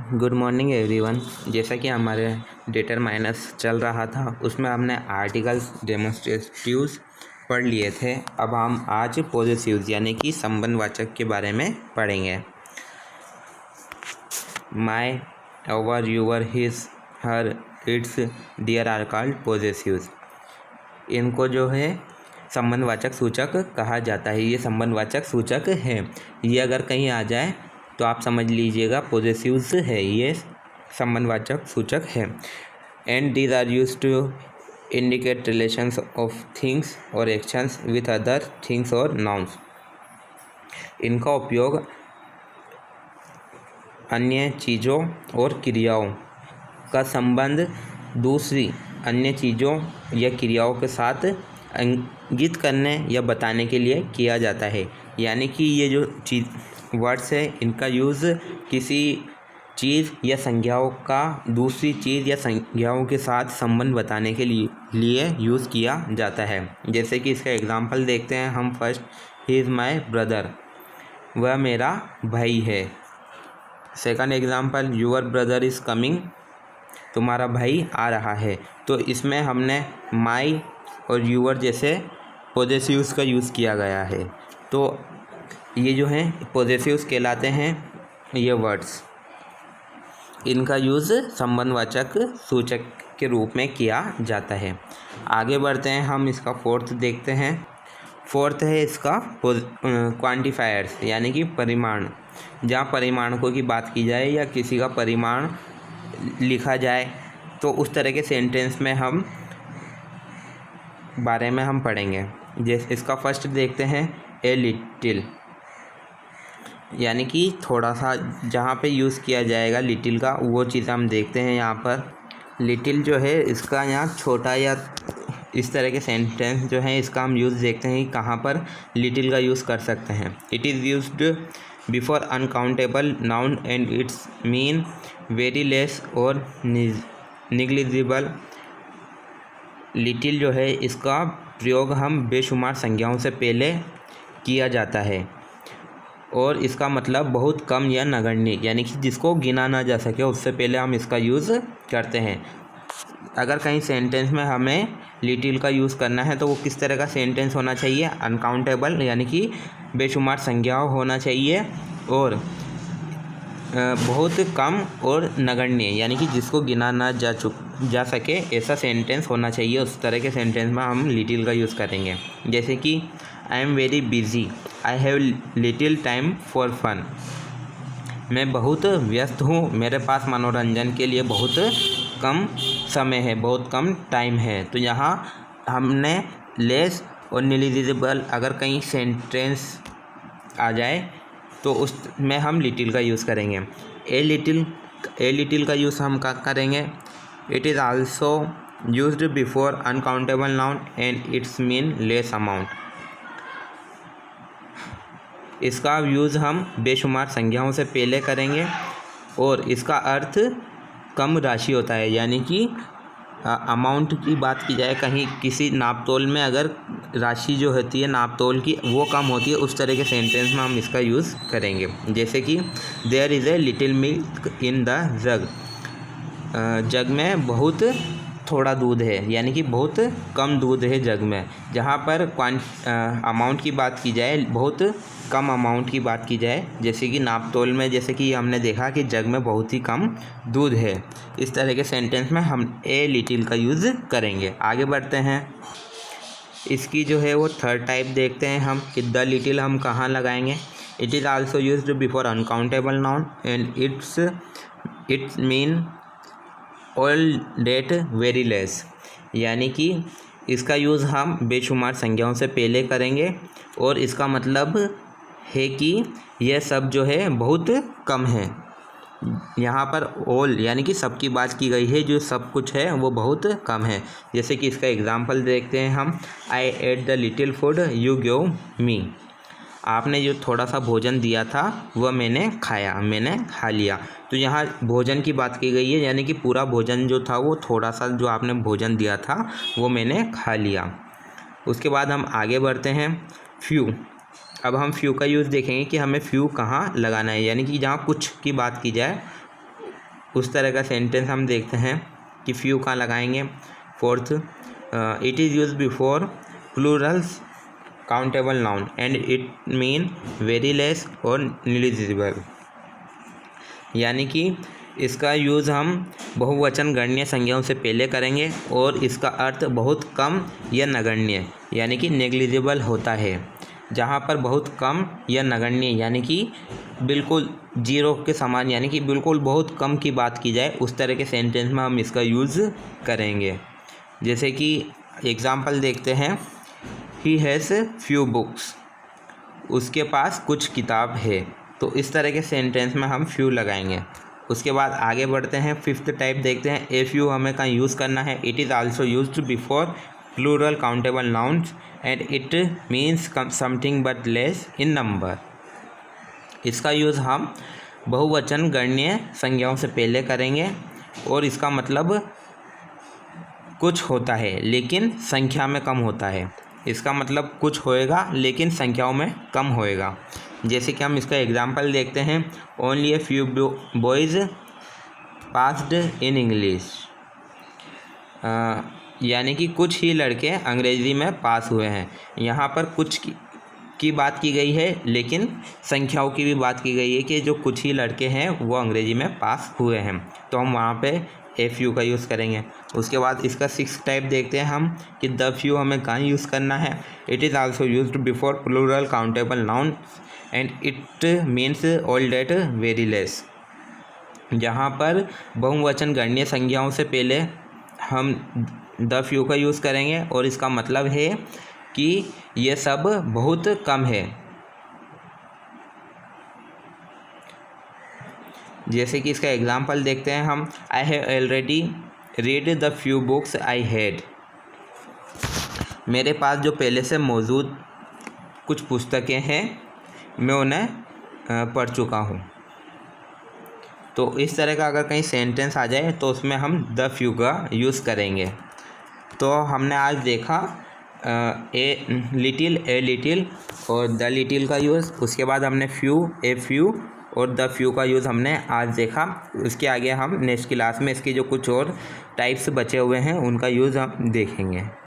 Good morning everyone. जैसा कि हमारे डिटरमाइनर्स चल रहा था उसमें हमने आर्टिकल्स डेमोन्स्ट्रेटिव्स पढ़ लिए थे। अब हम आज पोजेसिव्स यानी कि संबंधवाचक के बारे में पढ़ेंगे। My, our, your, his, her, its, their are called possessives. इनको जो है संबंधवाचक सूचक कहा जाता है। ये संबंधवाचक सूचक है। ये अगर कहीं आ जाए तो आप समझ लीजिएगा पोजेसिव्स है, ये संबंधवाचक सूचक है। And these are used to indicate relations of things और एक्शंस विथ अदर थिंग्स और नाउन्स। इनका उपयोग अन्य चीज़ों और क्रियाओं का संबंध दूसरी अन्य चीज़ों या क्रियाओं के साथ इंगित करने या बताने के लिए किया जाता है। यानी कि ये जो वर्ड्स है इनका यूज़ किसी चीज़ या संज्ञाओं का दूसरी चीज़ या संज्ञाओं के साथ संबंध बताने के लिए यूज़ किया जाता है। जैसे कि इसका एग्जांपल देखते हैं हम first. He is my brother, वह मेरा भाई है। Second example, your brother is coming, तुम्हारा भाई आ रहा है। तो इसमें हमने माई और यूअर जैसे पोजेसिव्स का यूज़ किया गया है। तो ये जो हैं पोजेसिव्स कहलाते हैं ये वर्ड्स। इनका यूज़ संबंधवाचक सूचक के रूप में किया जाता है। आगे बढ़ते हैं हम, इसका फोर्थ देखते हैं। फोर्थ है इसका क्वांटिफायर्स यानी कि परिमाण। जहाँ परिमाणकों की बात की जाए या किसी का परिमाण लिखा जाए तो उस तरह के सेंटेंस में हम बारे में हम पढ़ेंगे। जैसे इसका फर्स्ट देखते हैं, ए लिटिल, यानी कि थोड़ा सा जहाँ पे यूज़ किया जाएगा लिटिल का वो चीज़ हम देखते हैं। यहाँ पर लिटिल जो है इसका यहाँ छोटा या इस तरह के सेंटेंस जो है इसका हम यूज़ देखते हैं कि कहाँ पर लिटिल का यूज़ कर सकते हैं। It is used before uncountable noun and it's mean very less और निग्लिजिबल। लिटिल जो है इसका प्रयोग हम बेशुमार संज्ञाओं से पहले किया जाता है और इसका मतलब बहुत कम या नगण्य, यानी कि जिसको गिना ना जा सके उससे पहले हम इसका यूज़ करते हैं। अगर कहीं सेंटेंस में हमें लिटिल का यूज़ करना है तो वो किस तरह का सेंटेंस होना चाहिए? अनकाउंटेबल यानी कि बेशुमार संज्ञाओं होना चाहिए और बहुत कम और नगण्य यानी कि जिसको गिना ना जा सके ऐसा सेंटेंस होना चाहिए। उस तरह के सेंटेंस में हम लिटिल का यूज़ करेंगे। जैसे कि I am very busy, I have little time for fun. मैं बहुत व्यस्त हूँ, मेरे पास मनोरंजन के लिए बहुत कम समय है, बहुत कम टाइम है। तो यहाँ हमने लेस और निग्लिजिबल अगर कहीं सेंटेंस आ जाए तो उसमें हम लिटिल का यूज़ करेंगे। ए लिटिल का यूज़ हम करेंगे। It is also used before uncountable noun and it's mean less amount. इसका यूज़ हम बेशुमार संज्ञाओं से पहले करेंगे और इसका अर्थ कम राशि होता है। यानी कि अमाउंट की बात की जाए, कहीं किसी नापतोल में अगर राशि जो होती है नापतोल की वो कम होती है, उस तरह के सेंटेंस में हम इसका यूज़ करेंगे। जैसे कि there is a little milk in the jug, jug में बहुत थोड़ा दूध है, यानी कि बहुत कम दूध है जग में। जहाँ पर अमाउंट की बात की जाए, बहुत कम अमाउंट की बात की जाए, जैसे कि नापतोल में, जैसे कि हमने देखा कि जग में बहुत ही कम दूध है, इस तरह के सेंटेंस में हम ए लिटिल का यूज़ करेंगे। आगे बढ़ते हैं, इसकी जो है वो थर्ड टाइप देखते हैं हम कि द लिटिल हम कहाँ लगाएंगे। It is also used before uncountable noun and it's mean all that very less, यानी कि इसका यूज़ हम बेशुमार संज्ञाओं से पहले करेंगे और इसका मतलब है कि यह सब जो है बहुत कम है। यहाँ पर ऑल यानी कि सब की बात की गई है, जो सब कुछ है वो बहुत कम है। जैसे कि इसका एग्जांपल देखते हैं हम, I ate the little food you give me. आपने जो थोड़ा सा भोजन दिया था वह मैंने खाया, मैंने खा लिया। तो यहाँ भोजन की बात की गई है, यानी कि पूरा भोजन जो था वो थोड़ा सा जो आपने भोजन दिया था वो मैंने खा लिया। उसके बाद हम आगे बढ़ते हैं, फ्यू। अब हम फ्यू का यूज़ देखेंगे कि हमें फ्यू कहाँ लगाना है, यानी कि जहाँ कुछ की बात की जाए उस तरह का सेंटेंस हम देखते हैं कि फ्यू कहाँ लगाएंगे। Fourth, it is use before Plurals countable noun and it mean very less और निग्लिजिबल, यानी कि इसका यूज़ हम बहुवचन गणनीय संज्ञाओं से पहले करेंगे और इसका अर्थ बहुत कम या नगण्य यानी कि नेग्लिजिबल होता है। जहाँ पर बहुत कम या नगण्य यानी कि बिल्कुल जीरो के समान यानी कि बिल्कुल बहुत कम की बात की जाए, उस तरह के सेंटेंस में हम इसका यूज़ करेंगे। जैसे कि एग्ज़ाम्पल देखते हैं, ही हैज़ फ्यू बुक्स, उसके पास कुछ किताब है। तो इस तरह के सेंटेंस में हम फ्यू लगाएंगे। उसके बाद आगे बढ़ते हैं, फिफ्थ टाइप देखते हैं। ए फ्यू हमें कहाँ यूज़ करना है। It is also used before plural countable nouns and it means something but less in number. इसका यूज़ हम बहुवचन गणनीय संज्ञाओं से पहले करेंगे और इसका मतलब कुछ होता है लेकिन संख्या में कम होता है। इसका मतलब कुछ होएगा लेकिन संख्याओं में कम होएगा। जैसे कि हम इसका एग्जाम्पल देखते हैं, only a few boys passed in English, यानी कि कुछ ही लड़के अंग्रेज़ी में पास हुए हैं। यहाँ पर कुछ की बात की गई है लेकिन संख्याओं की भी बात की गई है कि जो कुछ ही लड़के हैं वो अंग्रेज़ी में पास हुए हैं, तो हम वहाँ पे ए फ्यू का यूज़ करेंगे। उसके बाद इसका सिक्स टाइप देखते हैं हम कि द फ्यू हमें कहाँ यूज़ करना है। It is also used before plural countable noun and it means all that very less. जहाँ पर बहुवचन गणनीय संज्ञाओं से पहले हम द फ्यू का यूज़ करेंगे और इसका मतलब है कि ये सब बहुत कम है। जैसे कि इसका एग्जाम्पल देखते हैं हम, I have already read the few books I had, मेरे पास जो पहले से मौजूद कुछ पुस्तकें हैं मैं उन्हें पढ़ चुका हूँ। तो इस तरह का अगर कहीं सेंटेंस आ जाए तो उसमें हम द फ्यू का यूज़ करेंगे। तो हमने आज देखा ए लिटिल और द लिटिल का यूज़। उसके बाद हमने फ्यू, ए फ्यू और द फ्यू का यूज़ हमने आज देखा। उसके आगे हम नेक्स्ट क्लास में इसके जो कुछ और टाइप्स बचे हुए हैं उनका यूज़ हम देखेंगे।